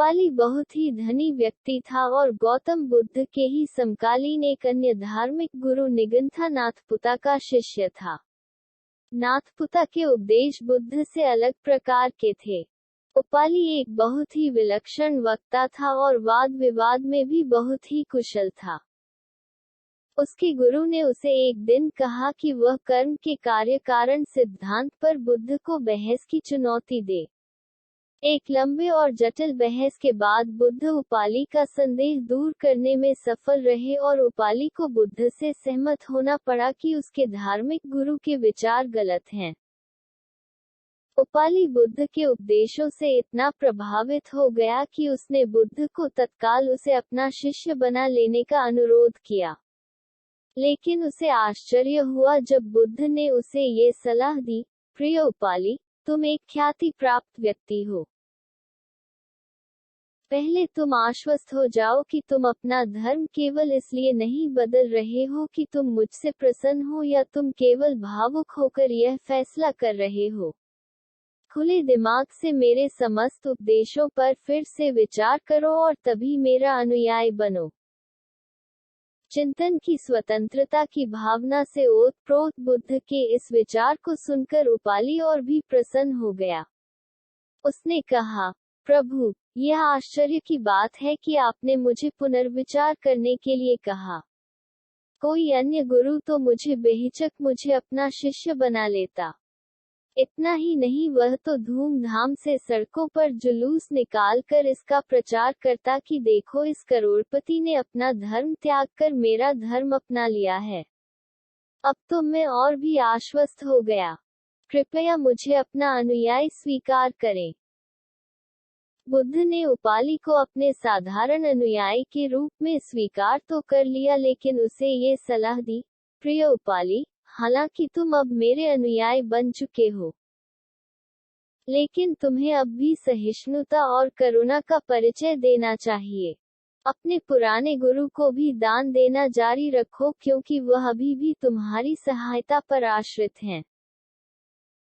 उपाली बहुत ही धनी व्यक्ति था और गौतम बुद्ध के ही समकालीन एक अन्य धार्मिक गुरु निगंथा नाथपुता का शिष्य था। नाथपुता के उपदेश बुद्ध से अलग प्रकार के थे। उपाली एक बहुत ही विलक्षण वक्ता था और वाद विवाद में भी बहुत ही कुशल था। उसके गुरु ने उसे एक दिन कहा कि वह कर्म के कार्य कारण सिद्धांत पर बुद्ध को बहस की चुनौती दे। एक लंबे और जटिल बहस के बाद बुद्ध उपाली का संदेह दूर करने में सफल रहे और उपाली को बुद्ध से सहमत होना पड़ा कि उसके धार्मिक गुरु के विचार गलत हैं। उपाली बुद्ध के उपदेशों से इतना प्रभावित हो गया कि उसने बुद्ध को तत्काल उसे अपना शिष्य बना लेने का अनुरोध किया। लेकिन उसे आश्चर्य हुआ जब बुद्ध ने उसे ये सलाह दी, प्रिय उपाली, तुम एक ख्याति प्राप्त व्यक्ति हो। पहले तुम आश्वस्त हो जाओ कि तुम अपना धर्म केवल इसलिए नहीं बदल रहे हो कि तुम मुझसे प्रसन्न हो या तुम केवल भावुक होकर यह फैसला कर रहे हो। खुले दिमाग से मेरे समस्त उपदेशों पर फिर से विचार करो और तभी मेरा अनुयायी बनो। चिंतन की स्वतंत्रता की भावना से ओतप्रोत बुद्ध के इस विचार को सुनकर उपाली और भी प्रसन्न हो गया। उसने कहा, प्रभु, यह आश्चर्य की बात है कि आपने मुझे पुनर्विचार करने के लिए कहा। कोई अन्य गुरु तो बेहिचक मुझे अपना शिष्य बना लेता। इतना ही नहीं, वह तो धूमधाम से सड़कों पर जुलूस निकालकर इसका प्रचार करता कि देखो, इस करोड़पति ने अपना धर्म त्याग कर मेरा धर्म अपना लिया है। अब तो मैं और भी आश्वस्त हो गया। कृपया मुझे अपना अनुयायी स्वीकार करें। बुद्ध ने उपाली को अपने साधारण अनुयायी के रूप में स्वीकार तो कर लिया, लेकिन उसे ये सलाह दी, प्रिय उपाली, हालांकि तुम अब मेरे अनुयायी बन चुके हो, लेकिन तुम्हें अब भी सहिष्णुता और करुणा का परिचय देना चाहिए। अपने पुराने गुरु को भी दान देना जारी रखो, क्योंकि वह अभी भी तुम्हारी सहायता पर आश्रित हैं।